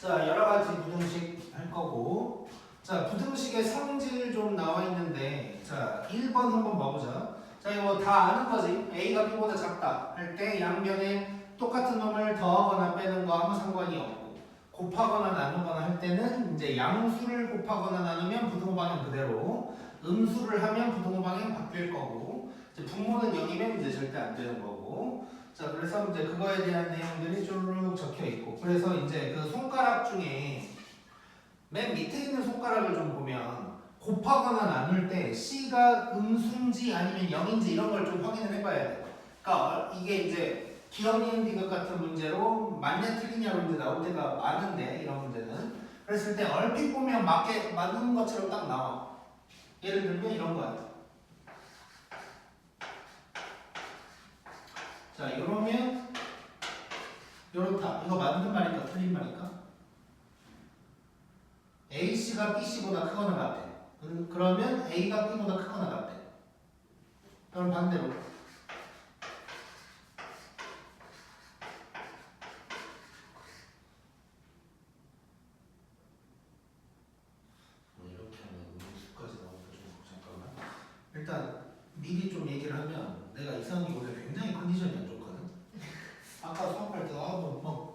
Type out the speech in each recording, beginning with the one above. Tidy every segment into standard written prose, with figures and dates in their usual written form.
자, 여러 가지 부등식 할 거고. 자, 부등식의 성질 좀 나와 있는데, 자, 1번 한번 봐보자. 자, 이거 다 아는 거지. A가 B보다 작다 할 때 양변에 똑같은 놈을 더하거나 빼는 거 아무 상관이 없고, 곱하거나 나누거나 할 때는 이제 양수를 곱하거나 나누면 부등호 방향 그대로, 음수를 하면 부등호 방향 바뀔 거고, 이제 분모는 0이면 이제 절대 안 되는 거고. 자, 그래서 이제 그거에 대한 내용들이 쭉 적혀 있고, 그래서 이제 그 손가락 중에 맨 밑에 있는 손가락을 좀 보면 곱하거나 나눌 때 C가 음수인지 아니면 0인지 이런 걸 좀 확인을 해봐야 돼. 그러니까 이게 이제 기억, 니은, 디귿 같은 문제로 맞냐 틀리냐로 이제 나올 때가 많은데, 이런 문제는 그랬을 때 얼핏 보면 맞는 것처럼 딱 나와. 예를 들면 이런 거야. 자, 이러면 요렇다. 이거 맞는 말일까 틀린 말일까? A씨가 B씨보다 크거나 같아. 그러면 A가 B보다 크거나 같아. 그럼 반대로 이렇게 하면 음수까지 나오니까 좀 잠깐만. 일단 미리 좀 얘기를 하면 내가 이상하게 원래 굉장히 컨디션이 안 좋거든. 아까 수업할 때 막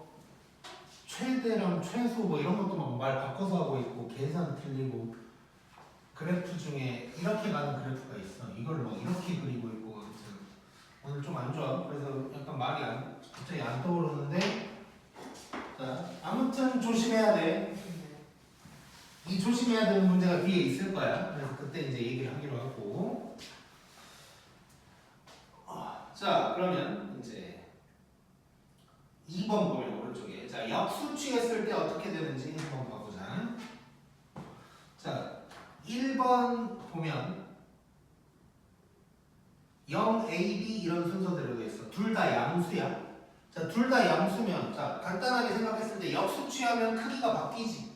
최대랑 최소 뭐 이런 것도 막 말 바꿔서 하고 있고 계산 틀리고 그래프 중에 이렇게 가는 그래프가 있어. 이걸 막 이렇게 그리고 있고 오늘 좀 안 좋아. 그래서 약간 말이 갑자기 안 떠오르는데, 자, 아무튼 조심해야 돼. 이 조심해야 되는 문제가 뒤에 있을 거야. 그래서 그때 이제 얘기를 하기로 하고. 자, 그러면 이제 2번 보면 오른쪽에, 자, 역수 취했을 때 어떻게 되는지 한번 봐보자. 자, 1번 보면 0, A, B 이런 순서대로 돼 있어. 둘 다 양수야. 자, 둘 다 양수면, 자, 간단하게 생각했을 때 역수 취하면 크기가 바뀌지.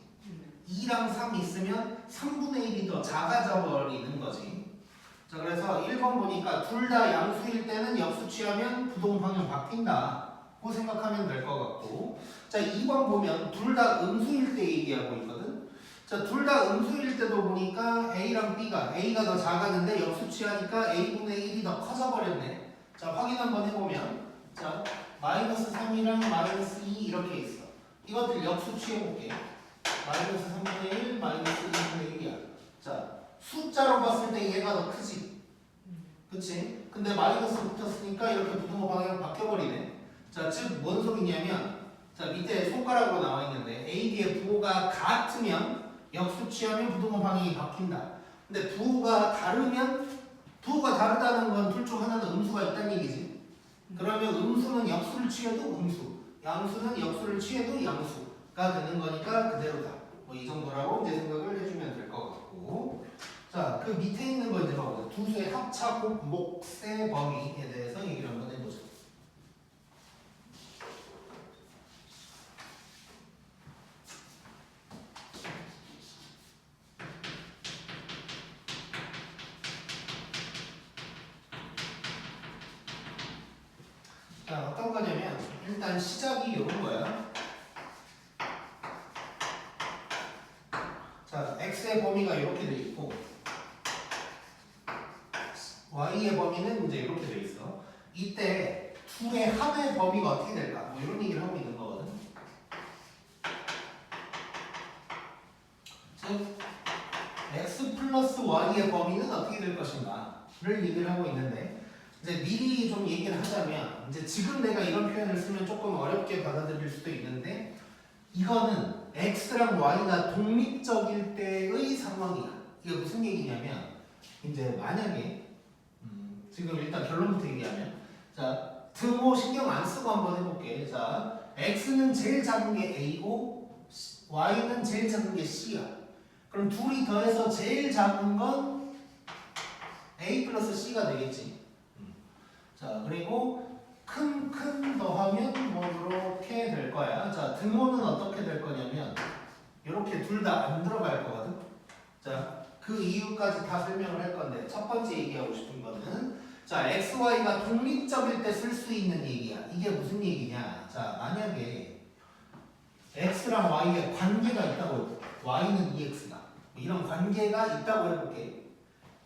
2랑 3 있으면 3분의 1이 더 작아져 버리는 거지. 자, 그래서 1번 보니까 둘 다 양수일 때는 역수 취하면 부동 방향 바뀐다. 고 생각하면 될 것 같고. 자, 2번 보면 둘 다 음수일 때 얘기하고 있거든. 자, 둘 다 음수일 때도 보니까 A랑 B가 A가 더 작았는데 역수 취하니까 A분의 1이 더 커져 버렸네. 자, 확인 한번 해보면, 자, 마이너스 3이랑 마이너스 2 이렇게 있어. 이것들 역수 취해볼게. 마이너스 3분의 1, 마이너스 2분의 1이야. 자, 숫자로 봤을 때 얘가 더 크지. 그치? 근데 마이너스 붙었으니까 이렇게 부등호 방향 바뀌어버리네. 자, 즉 뭔 소리냐면, 자, 밑에 손가락으로 나와 있는데 A, B의 부호가 같으면 역수 취하면 부등호 방향이 바뀐다. 근데 부호가 다르면, 부호가 다르다는 건 둘 중 하나는 음수가 있다는 얘기지. 그러면 음수는 역수를 취해도 음수, 양수는 역수를 취해도 양수가 되는 거니까 그대로다. 뭐 이 정도라고 이제 생각을 해주면 될 것 같고. 자, 그 밑에 있는 거 이제 봐보자. 두 수의 합차, 곱, 목, 세 범위에 대해서 얘기를 한번 해보자. 자, 어떤 거냐면 일단 시작이 이런 거야. 자, x의 범위가 이렇게 돼 있고 y의 범위는 이제 이렇게 돼 있어. 이때 둘의 합의 범위가 어떻게 될까? 뭐 이런 얘기를 하고 있는 거거든. 즉 x 플러스 y의 범위는 어떻게 될 것인가를 얘기를 하고 있는데, 이제 미리 좀 얘기를 하자면, 이제 지금 내가 이런 표현을 쓰면 조금 어렵게 받아들일 수도 있는데, 이거는 x랑 y가 독립적일 때의 상황이야. 이게 무슨 얘기냐면, 이제 만약에 지금 일단 결론부터 얘기하면, 자, 등호 신경 안 쓰고 한번 해볼게. 자, x는 제일 작은 게 a고 y는 제일 작은 게 c야. 그럼 둘이 더해서 제일 작은 건 a 플러스 c가 되겠지. 자, 그리고 큰 더하면 뭐 이렇게 될 거야. 자, 등호는 어떻게 될 거냐면 이렇게 둘 다 안 들어갈 거거든. 자, 그 이유까지 다 설명을 할 건데, 첫 번째 얘기하고 싶은 거는, 자, x, y가 독립적일 때 쓸 수 있는 얘기야. 이게 무슨 얘기냐? 자, 만약에 x랑 y에 관계가 있다고 해볼게. y는 2x다. 이런 관계가 있다고 해볼게.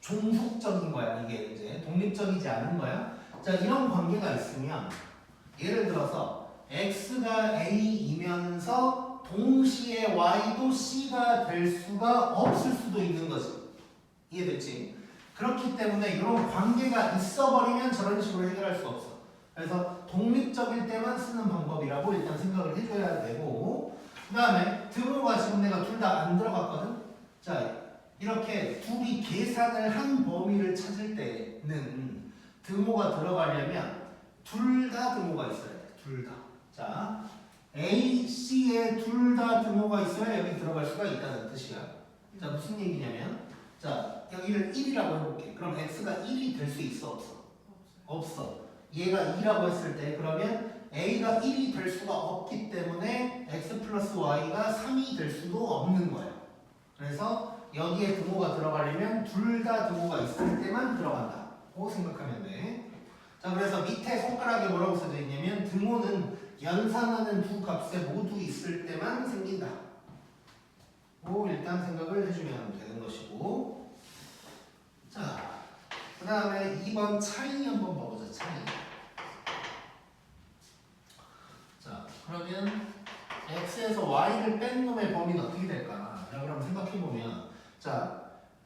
종속적인 거야. 이게 이제 독립적이지 않은 거야. 자, 이런 관계가 있으면 예를 들어서 x가 a이면서 동시에 y도 c가 될 수가 없을 수도 있는 거지. 이해됐지? 그렇기 때문에 이런 관계가 있어버리면 저런 식으로 해결할 수 없어. 그래서 독립적일 때만 쓰는 방법이라고 일단 생각을 해줘야 되고, 그 다음에 등호가 지금 내가 둘 다 안 들어갔거든? 자, 이렇게 둘이 계산을 한 범위를 찾을 때는 등호가 들어가려면 둘 다 등호가 있어야 돼. 둘 다. 자, A, C에 둘 다 등호가 있어야 여기 들어갈 수가 있다는 뜻이야. 자, 무슨 얘기냐면, 자, 여기를 1이라고 해볼게. 그럼 x가 1이 될 수 있어, 없어? 없어. 얘가 2라고 했을 때 그러면 a가 1이 될 수가 없기 때문에 x 플러스 y가 3이 될 수도 없는 거야. 그래서 여기에 등호가 들어가려면 둘 다 등호가 있을 때만 들어간다 고 생각하면 돼. 자, 그래서 밑에 손가락에 뭐라고 써져 있냐면 등호는 연산하는 두 값에 모두 있을 때만 생긴다 고 일단 생각을 해주면 되는 것이고, 자, 그 다음에 2번 차이 한번 봐보자. 차이. 자, 그러면 x에서 y를 뺀 놈의 범위는 어떻게 될까? 라고 한번 생각해보면, 자,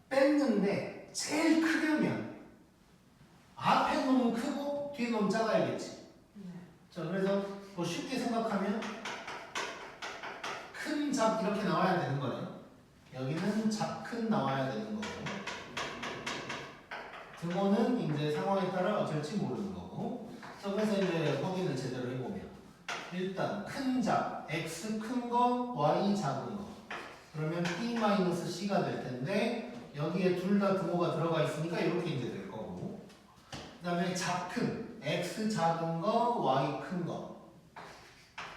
뺐는데 제일 크려면 앞에 놈은 크고 뒤에 놈은 작아야겠지. 자, 그래서 뭐 쉽게 생각하면 큰, 작 이렇게 나와야 되는 거네. 여기는 작, 큰 나와야 되는 거고, 등호는 이제 상황에 따라 어쩔지 모르는 거고. 자, 그래서 이제 확인을 제대로 해보면 일단 큰, 작, x 큰 거, y 작은 거. 그러면 p-c가 될 텐데 여기에 둘 다 등호가 들어가 있으니까 이렇게 이제 될 거고. 그 다음에 작큰, x 작은 거, y 큰 거.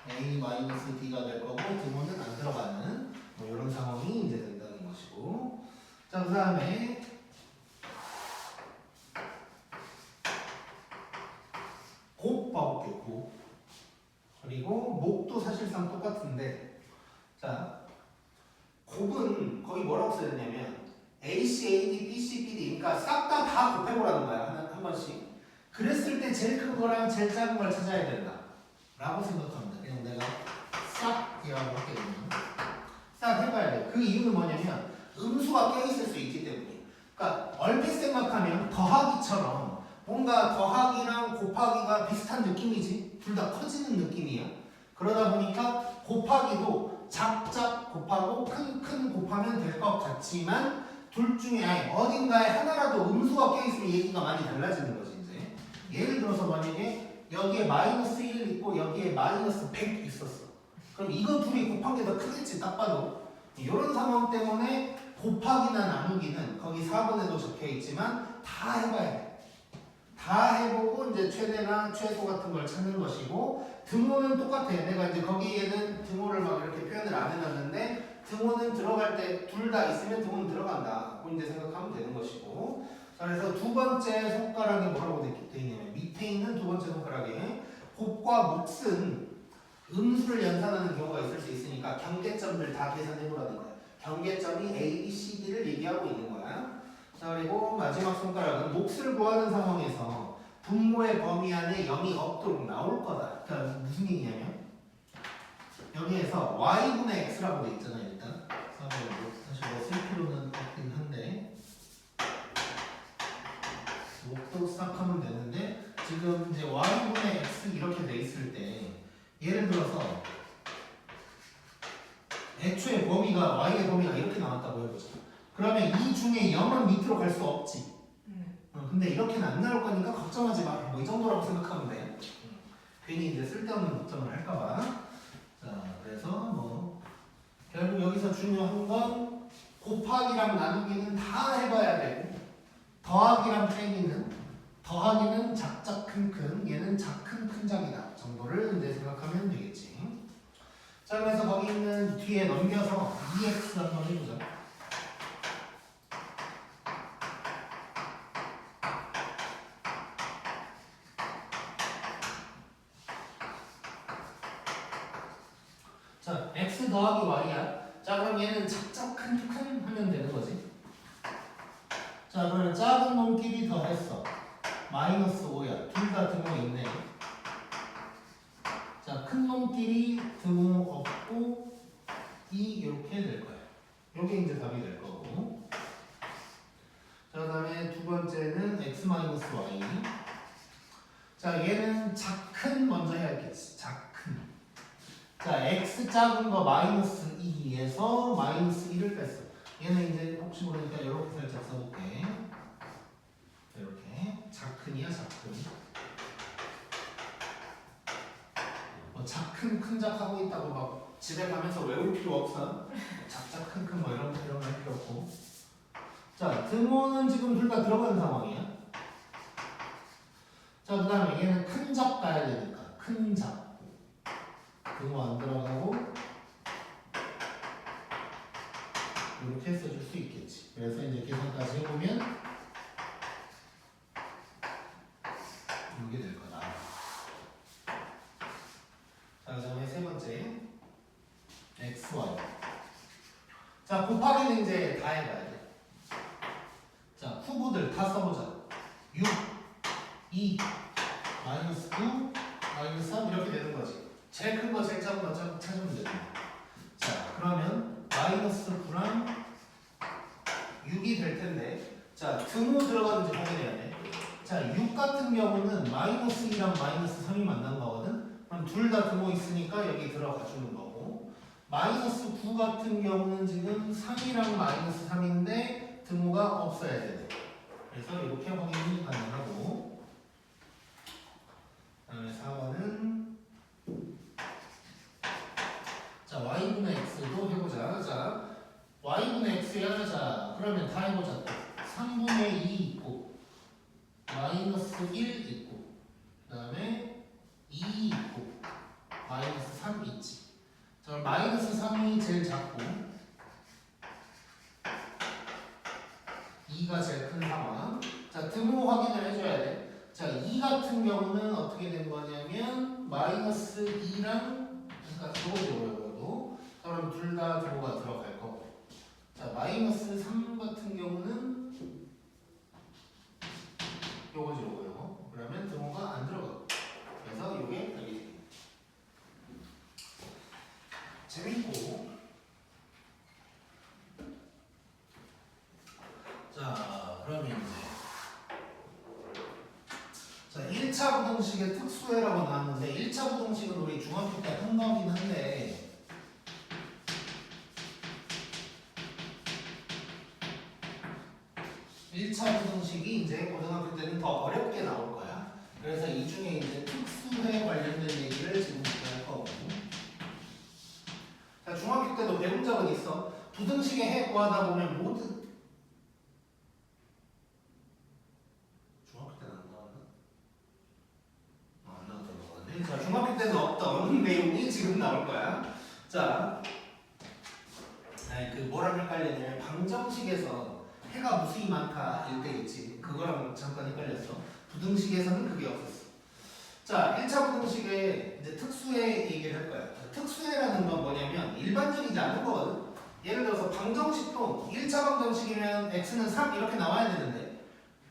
a-d가 될 거고 등호는 안 들어가는 뭐 이런 상황이 이제 된다는 것이고. 자, 그 다음에 곱 봐볼게요. 곱. 그리고 목도 사실상 똑같은데, 자, 곱은 거의 뭐라고 써야 되냐면 AC, AD, BC, BD 그러니까 싹 다 곱해보라는 거야. 한 번씩. 그랬을 때 제일 큰 거랑 제일 작은 걸 찾아야 된다 라고 생각합니다. 그냥 내가 싹 이라고 할게요. 싹 해봐야 돼. 그 이유는 뭐냐면 음수가 껴있을 수 있기 때문에. 그러니까 얼핏 생각하면 더하기처럼 뭔가 더하기랑 곱하기가 비슷한 느낌이지. 둘 다 커지는 느낌이야. 그러다 보니까 곱하기도 작작 곱하고 큰 곱하면 될 것 같지만 둘 중에 아예 어딘가에 하나라도 음수가 껴있으면 얘기가 많이 달라지는 거지. 이제 예를 들어서 만약에 여기에 마이너스 1 있고 여기에 마이너스 100 있었어. 그럼 이거 둘이 곱한 게 더 크겠지. 딱 봐도. 이런 상황 때문에 곱하기나 나누기는 거기 4번에도 적혀 있지만 다 해봐야 돼. 다 해보고 이제 최대나 최소 같은 걸 찾는 것이고, 등호는 똑같아. 내가 이제 거기에는 등호를 막 이렇게 표현을 안 해놨는데 등호는 들어갈 때 둘 다 있으면 등호는 들어간다 고 이제 생각하면 되는 것이고. 자, 그래서 두 번째 손가락에 뭐라고 되어 있냐면 밑에 있는 두 번째 손가락에 곱과 몫은 음수를 연산하는 경우가 있을 수 있으니까 경계점들 다 계산해보라는 거야. 경계점이 A, B, C, D를 얘기하고 있는 거야. 자, 그리고 마지막 손가락은 몫을 구하는 상황에서 분모의 범위 안에 0이 없도록 나올 거다. 그러니까 무슨 얘기냐면 여기에서 y분의 x라고 돼 있잖아요. 일단 사실 뭐 쓸 필요는 없긴 한데 몫도 싹 하면 되는데, 지금 이제 y분의 x 이렇게 돼 있을 때 예를 들어서 애초에 범위가 y의 범위가 이렇게 나왔다고 해보자. 그러면 이 중에 0은 밑으로 갈 수 없지. 근데 이렇게는 안 나올 거니까 걱정하지 마. 뭐 이 정도라고 생각하면 돼. 괜히 이제 쓸데없는 걱정을 할까봐. 자, 그래서 뭐 결국 여기서 중요한 건 곱하기랑 나누기는 다 해봐야 되고, 더하기랑 빼기는, 더하기는 작작 큰큰, 얘는 작큰 큰작이다 정도를 이제 생각하면 되겠지. 자, 그래서 거기 있는 뒤에 넘겨서 EX 한번 해보자. 자, x 더하기 y야. 자, 그럼 얘는 작작 큰 하면 되는 거지. 자, 그러면 작은 놈끼리 더했어. 마이너스 5야. 둘 다 등호 있네. 자, 큰 놈끼리 등호 없고 이렇게 될 거야. 요게 이제 답이 될 거고. 자, 그 다음에 두 번째는 x 마이너스 y. 자, 얘는 작큰 먼저 해야겠지. 작큰. 자, x 작은 거 마이너스 2에서 마이너스 1을 뺐어. 얘는 이제 혹시 모르니까 이렇게 살짝 써볼게. 이렇게 작큰이야, 작큰. 뭐 작큰 큰작 하고 있다고 막 집에 가면서 외울 필요 없어. 작작 큰큰 뭐 이런 거 할 필요 없고. 자, 등호는 지금 둘 다 들어가는 상황이야. 자, 그 다음에 얘는 큰 잡 가야 되니까 큰 잡. 등호 안 들어가고 이렇게 써줄 수 있겠지. 그래서 이제 계산까지 해보면 이게 될 거다. 자, 그 다음에 세 번째 x, y. 자, 곱하기는 이제 다 해봐야 돼. 자, 후보들 다 써보자. 6, 2, 마이너스 9, 마이너스 3 이렇게 되는 거지. 제일 큰 거, 제일 작은 거 찾으면 되는 거야. 자, 그러면 마이너스 9랑 6이 될 텐데, 자, 등호 들어가는지 확인해야 돼. 자, 6 같은 경우는 마이너스 2랑 마이너스 3이 만난 거거든. 그럼 둘 다 등호 있으니까 여기 들어가 주는 거고, 마이너스 9 같은 경우는 지금 3이랑 마이너스 3인데 등호가 없어야 돼. 그래서 이렇게 확인이 가능하고, 그다음에 4번은 자, y분의 x도 해보자. 자, y분의 x야. 자, 그러면 다 해보자. 3분의 2 있고, 마이너스 1 있고, 그 다음에 2 있고, 마이너스 3 있지. 자, 마이너스 3이 제일 작고, 2가 제일 큰 상황. 자, 등호 확인을 해줘야 돼. 자, 2 같은 경우는 어떻게 된 거냐면, 마이너스 2랑, 그러니까 저거지, 어려워요. 그럼 둘 다 등호가 들어갈 거고. 자, 마이너스 3 같은 경우는 요거지, 요거. 그러면 등호가 안 들어가고. 그래서 요게 답이 됩니다. 재밌고. 자, 그러면 이제 자, 1차 부등식의 특수해라고 나왔는데 1차 부등식은 우리 중학교 때 한 거긴 한데 1차 부등식이 이제 고등학교 때는 더 어렵게 나올 거야. 그래서 이 중에 이제 특수해 관련된 얘기를 지금부터 할 거고. 자, 중학교 때도 배운 적은 있어. 부등식의 해 구하다 보면 모든 중학교 때는 안 나왔나? 안 나왔던 거 같네. 자, 중학교 때는 없던 내용이 지금 나올 거야. 자, 그 뭐랑 헷갈리냐면 방정식에서 해가 무수히 많다 일 때 있지. 그거랑 잠깐 헷갈렸어. 부등식에서는 그게 없었어. 자, 1차 부등식에 이제 특수해 얘기를 할 거야. 특수해라는 건 뭐냐면 일반적이지 않은 거거든. 예를 들어서 방정식도 1차 방정식이면 x는 3 이렇게 나와야 되는데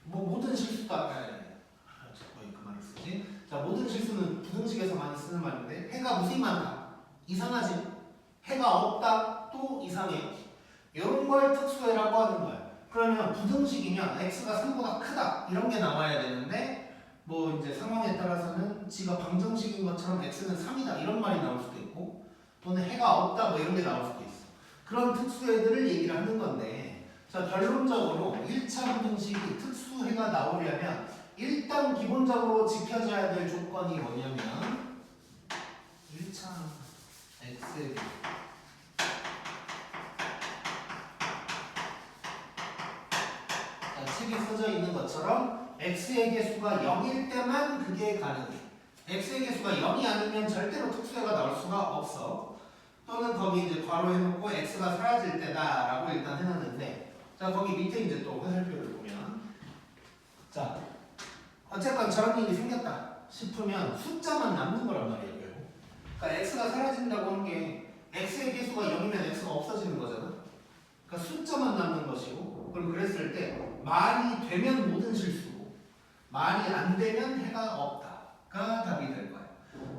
뭐 모든 실수가 거의 그 말을 쓰지. 자, 모든 실수는 부등식에서 많이 쓰는 말인데 해가 무수히 많다. 이상하지? 해가 없다. 또 이상해. 이런 걸 특수해라고 하는 거야. 그러면 부등식이면 x가 3보다 크다 이런 게 나와야 되는데 뭐 이제 상황에 따라서는 지가 방정식인 것처럼 x는 3이다 이런 말이 나올 수도 있고 또는 해가 없다 뭐 이런 게 나올 수도 있어. 그런 특수해들을 얘기를 하는 건데 자, 결론적으로 1차 부등식이 특수해가 나오려면 일단 기본적으로 지켜져야 될 조건이 뭐냐면 1차 x에 대해 책에 써져 있는 것처럼 x의 개수가 0일 때만 그게 가능해. x의 개수가 0이 아니면 절대로 특수해가 나올 수가 없어. 또는 거기 이제 괄호 해놓고 x가 사라질 때다라고 일단 해놨는데 자, 거기 밑에 이제 또 화살표를 보면 자, 어쨌건 저런 일이 생겼다 싶으면 숫자만 남는 거란 말이에요. 결국. 그러니까 x가 사라진다고 하는 게 x의 개수가 0이면 x가 없어지는 거잖아. 그러니까 숫자만 남는 것이고, 그럼 그랬을 때 말이 되면 모든 실수고 말이 안 되면 해가 없다가 답이 될 거야.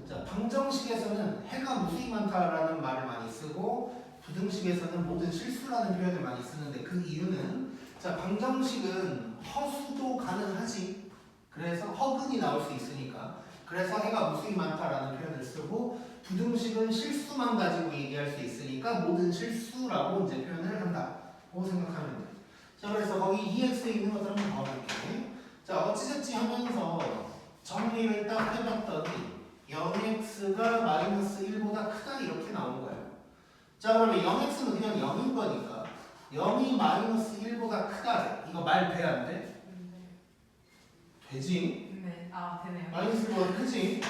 자, 방정식에서는 해가 무수히 많다라는 말을 많이 쓰고 부등식에서는 모든 실수라는 표현을 많이 쓰는데 그 이유는 자, 방정식은 허수도 가능하지. 그래서 허근이 나올 수 있으니까. 그래서 해가 무수히 많다라는 표현을 쓰고 부등식은 실수만 가지고 얘기할 수 있으니까 모든 실수라고 이제 표현을 한다고 생각하면 돼. 자, 그래서 거기 EX에 있는 것들 한번 봐볼게. 자, 어찌됐지 하면서 정리를 딱 해봤더니 0x가 마이너스 1보다 크다 이렇게 나온 거야. 자, 그러면 0x는 그냥 0인 거니까 0이 마이너스 1보다 크다. 이거 말 돼 안 돼? 되지? 네. 아, 되네요. 마이너스 1보다 크지?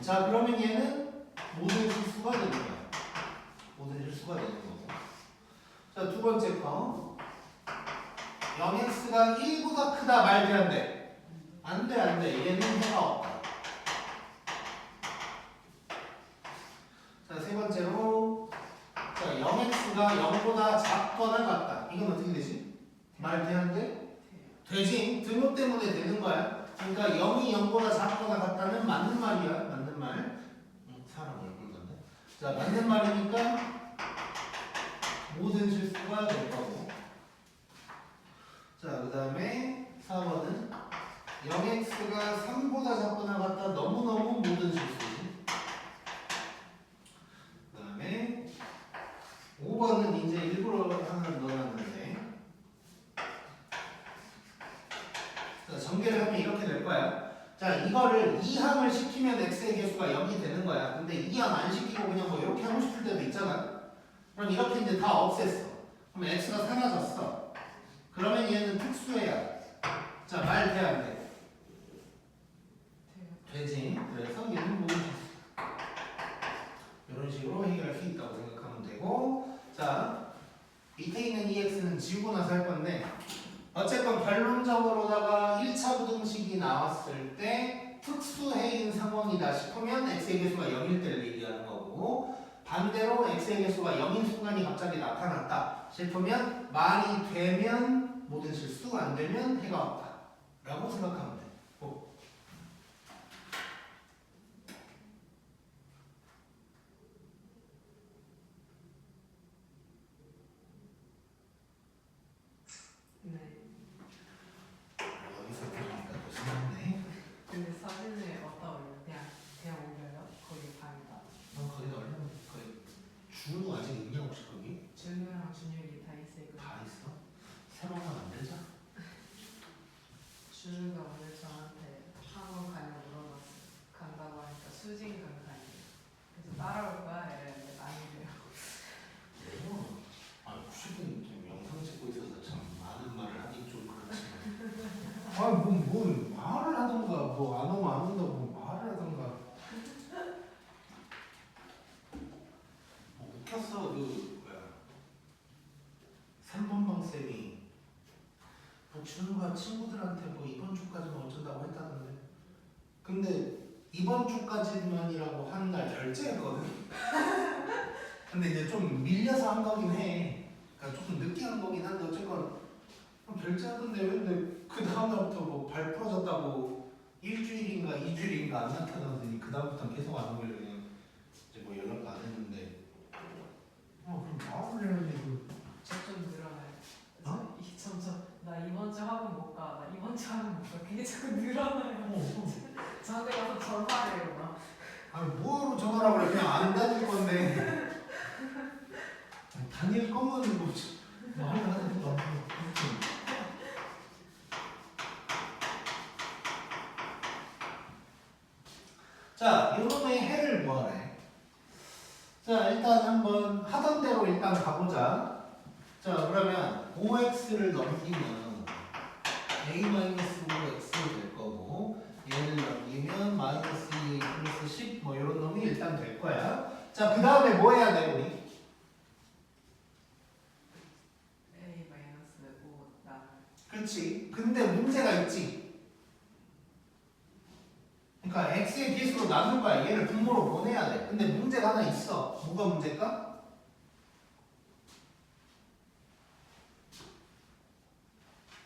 자, 그러면 얘는 모든 실수가 되는 거야. 모든 실수가 되는 거고. 자, 두 번째 거 0x가 1보다 크다 말 돼 안 돼? 안 돼, 안 돼. 얘는 해가 없다. 자, 세 번째로 자, 0x가 0보다 작거나 같다. 이건 어떻게 되지? 말 돼 안 돼? 되지. 등호 때문에 되는 거야. 그러니까 0이 0보다 작거나 같다는 맞는 말이야. 맞는 말. 사람 얼굴 건데. 자, 맞는 말이니까 모든 실수가 될 거고. 자, 그 다음에 4번은 0x가 3보다 작거나 같다. 너무너무 모든 실수지. 그 다음에 5번은 이제 일부러 하나 넣어놨는데 자, 전개를 하면 이렇게 될 거야. 자, 이거를 2항을 시키면 x의 개수가 0이 되는 거야. 근데 2항 안 시키고 그냥 뭐 이렇게 하고 싶을 때도 있잖아. 그럼 이렇게 이제 다 없앴어. 그럼 x가 사라졌어. 그러면 얘는 특수해야. 자, 말 돼 안 돼? 되지. 그래서 얘는 모든 실수. 이런 식으로 해결할 수 있다고 생각하면 되고, 자, 밑에 있는 EX는 지우고 나서 할 건데 어쨌건 결론적으로다가 1차 부등식이 나왔을 때 특수해인 상황이다 싶으면 x의 개수가 0일 때를 얘기하는 거고 반대로 x의 개수가 0인 순간이 갑자기 나타났다 싶으면 말이 되면 모든 실수, 안 되면 해가 없다 라고 생각하면 돼. 네. 여기서 보니까 또 생각네. 근데 사진을 어디다 올려요? 그냥 올려요? 거기 방에다. 거기다 올리면 거의 준우 아직 있냐 혹시 거기? 준우랑 준혁이 다 있으니까. 다 있어? 새로운 건 안 되자? 준우가 오늘 저한테 학원 가냐고 물어봤어요. 간다고 하니까 수진강 가요. 그래서 따라올 거야? 이랬는데 아니래요. 아, 90분 지금 영상 찍고 있어서 참 많은 말을 하긴 좀 그렇지만 아, 뭐 말을 하던가 뭐 안 오면 안 온다고 뭐 말을 하던가 뭐 웃겼어. 그 뭐야 3번방 쌤이 뭐 준우가 친구들한테 뭐 이번 주까지만 어쩐다고 했다던데 근데 이번 주까지만이라고 하는 날 결제했거든. 근데 이제 좀 밀려서 한 거긴 해. 그러니까 조금 늦게 한 거긴 한데 어쨌건 결제하던데 근데 그 다음날부터 뭐 발 부러졌다고 일주일인가 2주일인가 안 나타나더니 그 다음부터는 계속 안 오길래 그냥 이제 뭐 연락도 안 했는데 그럼 말을 해야지 그. 점점 늘어나요. 그래서 어? 이게 점점 나 이번 주 학원 못 가. 나 이번 주 학원 못 가. 그게 자꾸 늘어나요. 저한테 가서 전화해요. 막. 아니 뭐하러 전화를 그래. 그냥 안 다닐 건데 다닐 거면 뭐 말을 하는 거 자, 이놈의 해를 뭐하래? 자, 일단 한번 하던 대로 일단 가보자. 자, 그러면 5x를 넘기면 a-5x 될 거고 얘를 넘기면 마이너스 2a 플러스 10 뭐 이런 놈이 일단 될 거야. 자, 그 다음에 뭐 해야 돼, 우리? A 마이너스 5 나. 그렇지. 근데 문제가 있지. 그러니까 x의 개수로 나눈 거야. 얘를 분모로 보내야 돼. 근데 문제가 하나 있어. 뭐가 문제일까?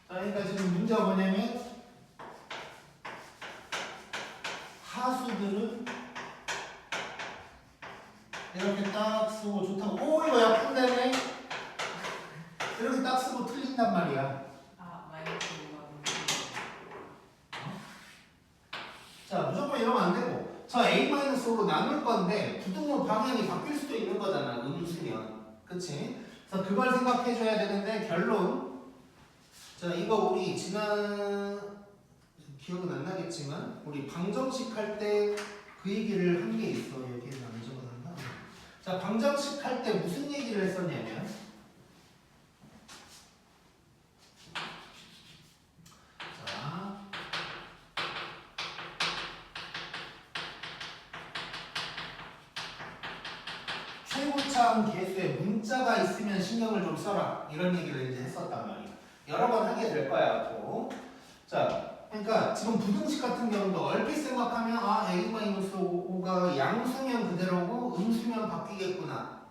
그러니까 지금 문제가 뭐냐면 하수들은 이렇게 딱 쓰고 좋다고. 오 이거 약분되네. 이렇게 딱 쓰고 틀린단 말이야. 아 마이너스 5가 자 무조건 이러면 안 되고. 저 A-5로 나눌 건데 부등호 방향이 바뀔 수도 있는 거잖아. 음수면. 그치? 그래서 그걸 생각해 줘야 되는데 결론. 자 이거 우리 지난 기억은 안 나겠지만 우리 방정식 할 때 그 얘기를 한 게 있어. 여기에는 안 적어놨나? 자 방정식 할 때 무슨 얘기를 했었냐면 자 최고차항 계수에 문자가 있으면 신경을 좀 써라 이런 얘기를 이제 했었단 말이야. 여러 번 하게 될 거야 앞으로. 자 그러니까 지금 부등식 같은 경우도 얼핏 생각하면 아 A-5가 양수면 그대로고 음수면 바뀌겠구나.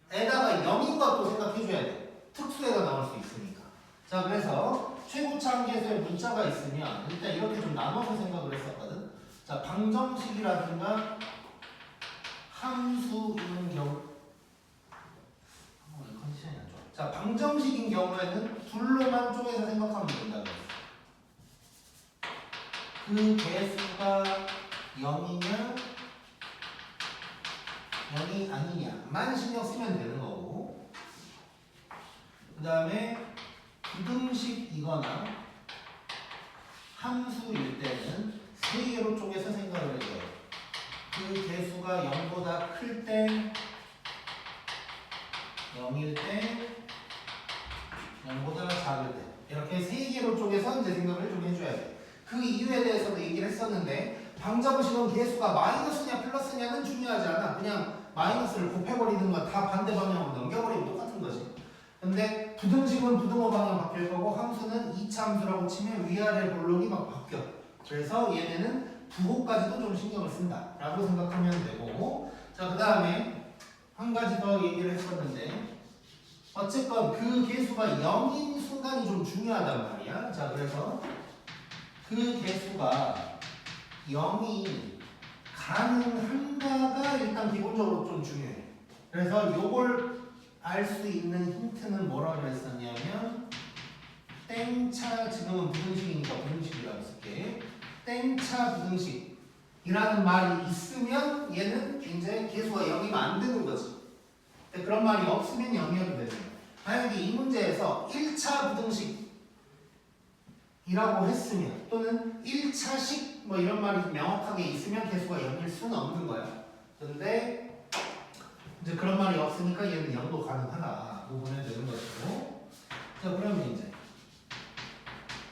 에다가 0인 것도 생각해줘야 돼. 특수에가 나올 수 있으니까. 자 그래서 최고차항 계수에 문자가 있으면 일단 이렇게 좀 나눠서 생각을 했었거든. 자 방정식이라든가 함수인 경우 컨디션이 안 좋아. 자 방정식인 경우에는 둘로만 쪼개서 생각하면 된다 그랬어. 그 개수가 0이냐 0이 아니냐만 신경 쓰면 되는 거고, 그 다음에 부등식이거나 함수일 때는 세 개로 쪼개서 생각을 해줘요. 그 개수가 0보다 클 때, 0일 때, 0보다 작을 때 이렇게 세 개로 쪼개서 이제 생각을 좀 해줘야 돼. 그 이유에 대해서도 얘기를 했었는데 방정식은 개수가 마이너스냐 플러스냐는 중요하지 않아. 그냥 마이너스를 곱해버리는 건 다 반대 방향으로 넘겨버리면 똑같은 거지. 근데 부등식은 부등호 방향 바뀔 거고 함수는 2차 함수라고 치면 위아래 볼록이 막 바뀌어. 그래서 얘네는 부호까지도 좀 신경을 쓴다 라고 생각하면 되고, 자 그 다음에 한 가지 더 얘기를 했었는데 어쨌건 그 개수가 0인 순간이 좀 중요하단 말이야. 자 그래서 그 개수가 0이 가능한가가 일단 기본적으로 좀 중요해. 그래서 요걸 알 수 있는 힌트는 뭐라 그랬었냐면 땡차, 지금은 부등식이니까 부등식이라고 쓸게. 땡차 부등식이라는 말이 있으면 얘는 이제 개수가 0이면 안 되는 거지. 근데 그런 말이 없으면 0이어도 되는 거야. 만약에 이 문제에서 1차 부등식 이라고 했으면 또는 1차식 뭐 이런 말이 명확하게 있으면 개수가 0일 수는 없는 거야. 근데 이제 그런 말이 없으니까 얘는 0도 가능하다 보면 되는 것이고, 자 그러면 이제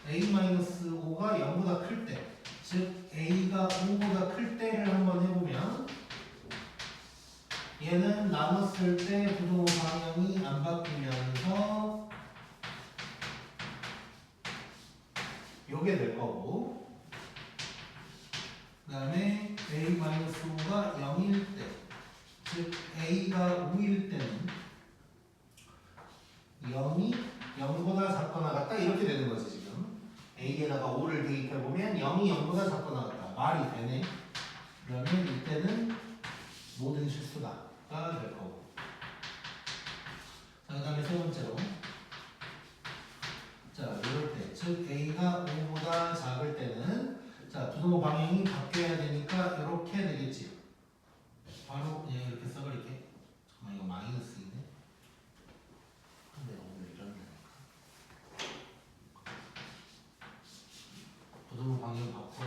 A-5가 0보다 클 때, 즉 A가 5보다 클 때를 한번 해보면 얘는 나눴을 때 부등호 방향이 안 바뀌면서 요게 될 거고, 그 다음에 A-5가 0일 때, 즉 A가 5일 때는 0이 0보다 작거나 같다 이렇게 되는 거지. 지금 A에다가 5를 대입해보면 0이 0보다 작거나 같다. 말이 되네. 그러면 이때는 모든 실수다가 될 거고. 자, 그 다음에 세 번째로 자 이럴 때, 즉 A가 5보다 작을 때는 자 부등호 방향이 바뀌어야 되니까 이렇게 되겠지. 바로 그냥 이렇게 써버릴게. 잠깐만 이거 마이너스이네. 근데 오늘 이런다니까. 부등호 방향 바꿔서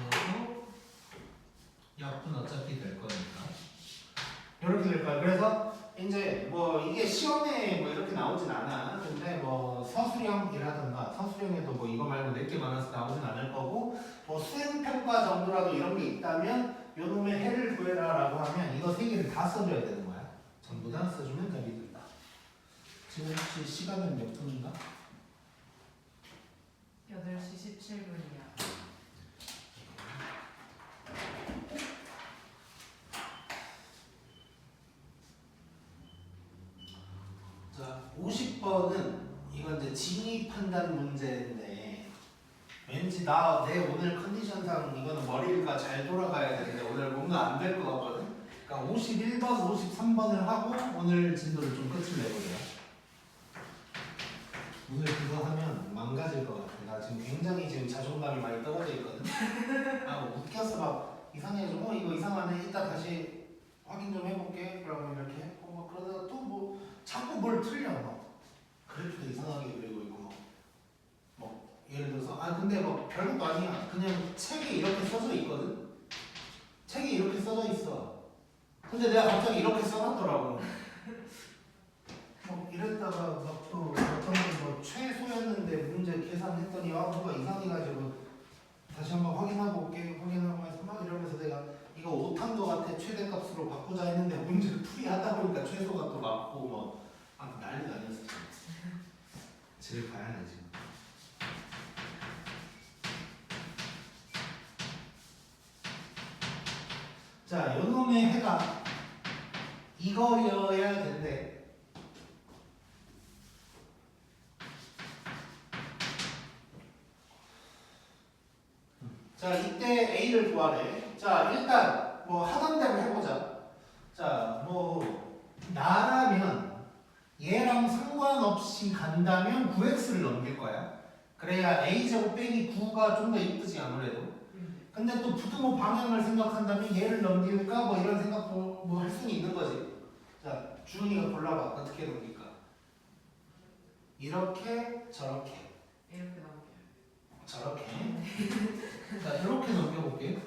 약분 어차피 될 거니까 이렇게 될 거야. 그래서 이제 뭐 이게 시험에 뭐 이렇게 나오진 않아. 근데 뭐 서술형이라든가 서술형에도 뭐 이거 말고 몇 개 많아서 나오진 않을 거고, 뭐 수행평가 정도라도 이런 게 있다면 요놈의 해를 구해라라고 하면 이거 세 개를 다 써줘야 되는 거야. 전부 다 써주면 답이 된다. 지금 혹시 시간은 몇 분인가? 8시 17분이야. 자, 50번은 이건 이제 진위 판단 문제인데 왠지 내 오늘 컨디션상 이거는 머리가 잘 돌아가야 되는데 오늘 뭔가 안 될 것 같거든. 그러니까 51번, 53번을 하고 오늘 진도를 좀 끝을 내보자. 오늘 그거 하면 망가질 것 같아. 나 지금 굉장히 지금 자존감이 많이 떨어져 있거든. 웃겼어. 막 이상해지고 이거 이상하네. 이따 다시 확인 좀 해볼게. 그러면 이렇게 했고 막 그러다가 또 뭐 자꾸 뭘 틀려. 막 그래프도 이상하게 그리고 있고 뭐 예를 들어서 근데 뭐 별것도 아니야. 그냥 책에 이렇게 써져 있거든. 책에 이렇게 써져 있어. 근데 내가 갑자기 이렇게 써놨더라고. 뭐 이랬다가 막 또 어떤 뭐 최소였는데 문제 계산했더니 뭐가 이상해가지고 다시 한번 확인하고 올게. 확인하고 해서 막 이러면서 내가 이거 5탄도 같아 최대값으로 바꾸자 했는데 문제를 풀이하다 보니까 최소가 또 맞고 뭐 난리 아니었어. 집에 가야 돼 지금. 자, 요놈의 해가 이거여야 된대. 자, 이때 A를 구하래. 자, 일단 뭐 하던 대로 해보자. 자, 뭐 나라면 얘랑 상관없이 간다면 9x를 넘길 거야. 그래야 a제곱 빼기 9가 좀 더 이쁘지 아무래도. 근데 또 부등호 방향을 생각한다면 얘를 넘길까 뭐 이런 생각도 뭐 할 수는 있는 거지. 자, 주은이가 골라봐. 어떻게 넘길까? 이렇게 저렇게 이렇게 넘겨요. 저렇게. 자, 이렇게 넘겨볼게.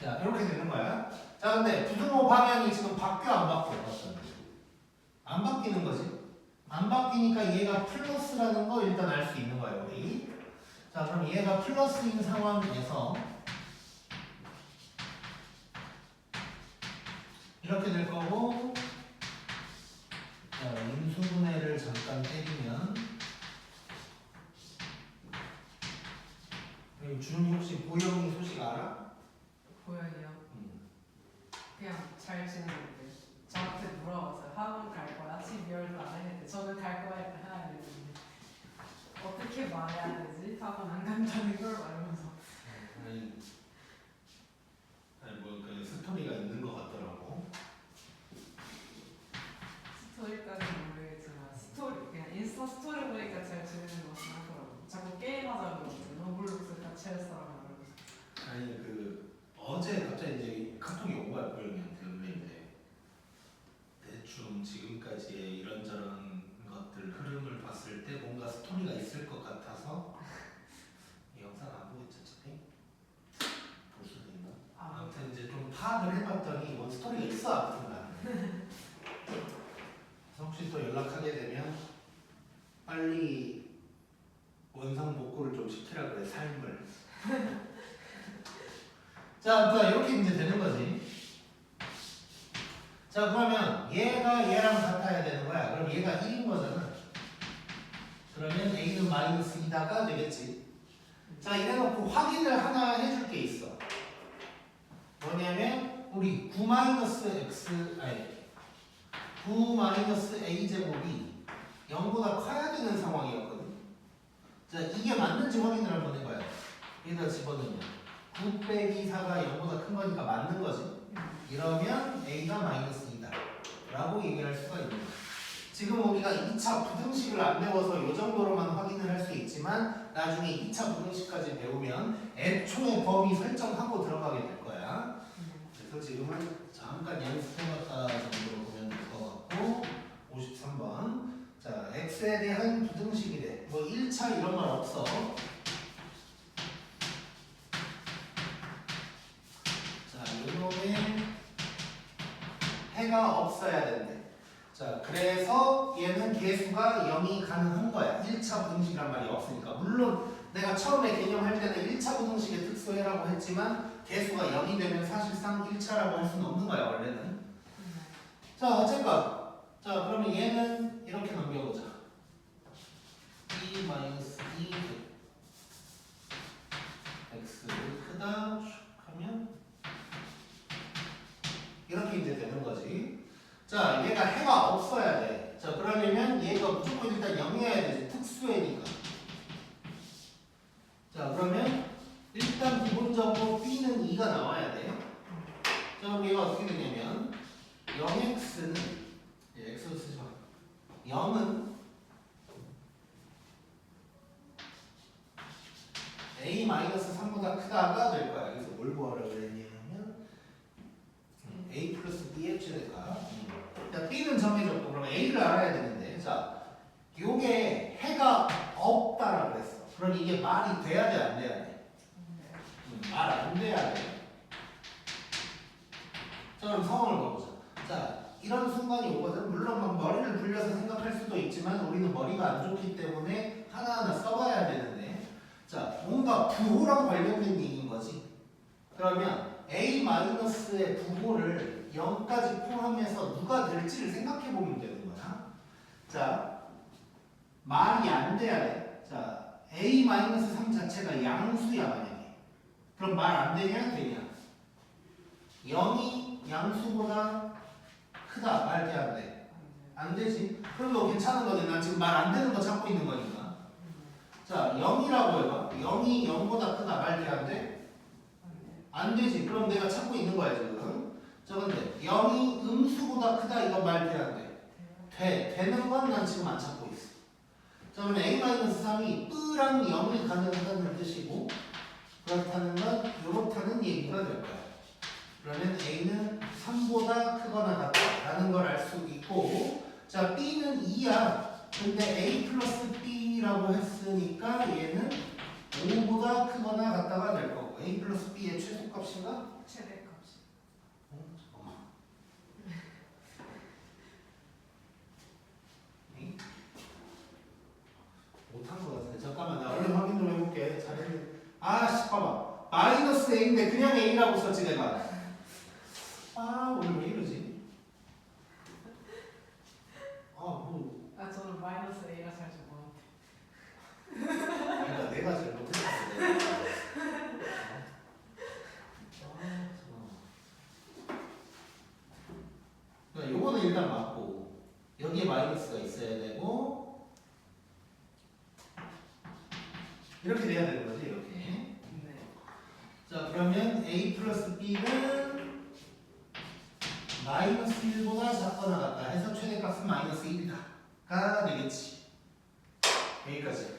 자, 이렇게 되는 거야. 자, 근데 부등호 방향이 지금 바뀌어 안 바뀌어? 안 바뀌는 거지. 안 바뀌니까 얘가 플러스라는 거 일단 알 수 있는 거예요, 우리. 자, 그럼 얘가 플러스인 상황에서 이렇게 될 거고, 자, 인수분해를 잠깐 때리면, 준이 혹시 보영이 소식 알아? 보여요. 그냥 잘 지내는데 저한테 물어봤어요. 학원 갈 거야? 12월도 안 했는데 저는 갈 거야 이렇게 해야 되는데 어떻게 말해야 되지? 학원 안 간다는 걸 말하면서 아니 그 스토리가 있는 것 같더라고. 스토리까지는 모르겠지만 그냥 인스타 스토리 보니까 잘 지내는 것 같긴 하더라고. 자꾸 게임하자고 그러거든요. 로블록스 같이 할 사람 말하면서. 아니 어제 갑자기 이제 카톡이 온 거야 보영이한테. 근데 대충 지금까지의 이런저런 것들 흐름을 봤을 때 뭔가 스토리가 있을 것 같아서 이 영상 안 보고 있지 어차피 볼 수도 있나? 아무튼 이제 좀 파악을 해봤더니 뭔 스토리가 있어 아무튼 나는. 그래서 혹시 또 연락하게 되면 빨리 원상복구를 좀 시키라 그래 삶을. 자, 이렇게 이제 되는 거지. 자, 그러면 얘가 얘랑 같아야 되는 거야. 그럼 얘가 1인 거잖아. 그러면 a는 마이너스 2다가 되겠지. 자, 이래놓고 확인을 하나 해줄 게 있어. 뭐냐면 우리 9 마이너스 a 제곱이 0보다 커야 되는 상황이었거든. 자, 이게 맞는지 확인을 한번 해봐요. 여기다 집어넣으면 9 빼기 4가 0보다 큰 거니까 맞는 거지. 이러면 a가 마이너스 2다 라고 얘기할 수가 있는 거야. 지금 우리가 2차 부등식을 안 배워서 이 정도로만 확인을 할 수 있지만 나중에 2차 부등식까지 배우면 애초에 범위 설정하고 들어가게 될 거야. 그래서 지금은 잠깐 연습해봤다 정도로 보면 될 것 같고. 53번. 자, x에 대한 부등식이래. 뭐 1차 이런 말 없어. 자, 이놈의 해가 없어야 된대. 자, 그래서 얘는 계수가 0이 가능한 거야. 1차 부등식이란 말이 없으니까. 물론 내가 처음에 개념할 때는 1차 부등식의 특수해라고 했지만 계수가 0이 되면 사실상 1차라고 할 수는 없는 거야 원래는. 자, 어쨌건 자, 그러면 얘는 이렇게 넘겨보자. 2 마이너스 2 x 크다 하면 이렇게 얘가 해가 없어야 돼. 자, 그러려면 얘가 무조건 일단 0이어야 되지. 특수해니까. 자, 그러면 일단 기본적으로 B는 2가 나와야 돼. 자, 그럼 얘가 어떻게 되냐면 0x는 x도 쓰지 마. 0은 a-3보다 크다가 될 거야. 그래서 뭘 구하라고 그랬냐면 a 플러스 b의 최대값. 자, b는 정해졌고 그러면 a를 알아야 되는데 자, 요게 해가 없다라고 그랬어. 그럼 이게 말이 돼야 돼, 안 돼야 돼? 말 안 돼야 돼. 자, 그럼 상황을 봐보자. 자, 이런 순간이 오거든. 물론 막 머리를 굴려서 생각할 수도 있지만 우리는 머리가 안 좋기 때문에 하나하나 써봐야 되는데 자, 뭔가 부호랑 관련된 얘기인 거지. 그러면 a-의 부호를 0까지 포함해서 누가 될지를 생각해 보면 되는 거야. 자, 말이 안 돼야 돼. 자, a-3 자체가 양수야 만약에. 그럼 말 안 되냐? 되냐? 0이 양수보다 크다. 말 돼? 안 돼? 안 되지. 그럼 너 괜찮은 거지. 난 지금 말 안 되는 거 찾고 있는 거니까. 자, 0이라고 해봐. 0이 0보다 크다. 말 돼? 안 돼? 안 되지. 그럼 내가 찾고 있는 거야 지금. 자, 근데 0이 음수보다 크다. 이거 말 돼? 안 돼? 돼. 되는 건 난 지금 안 찾고 있어. 자, 그러면 a-3이 뿌랑 0이 가능하다는 뜻이고 그렇다는 건 이렇다는 얘기가 될 거야. 그러면 a는 3보다 크거나 같다라는 걸 알 수 있고 자, b는 2야. 근데 a 플러스 b라고 했으니까 얘는 5보다 크거나 같다가 될 거고 a 플러스 b의 최소값인가? 최대값이. 잠깐만. 못한 거 같은데 잠깐만 나 얼른 확인 좀 해볼게. 잘했네. 아씨 봐봐. 마이너스 a인데 그냥 a라고 썼지 내가. 아 오늘 왜 이러지? 아 저는 마이너스 A가 잘 좀 그러니까 내가 잘못했어. 그러니까 요거는 일단 맞고 여기에 마이너스가 있어야 되고 이렇게 돼야 되는 거지 이렇게. 네. 자 그러면 a 플러스 b는 마이너스 1보다 작거나 같다 해서 최대값은 마이너스 1이다가 되겠지. 여기까지.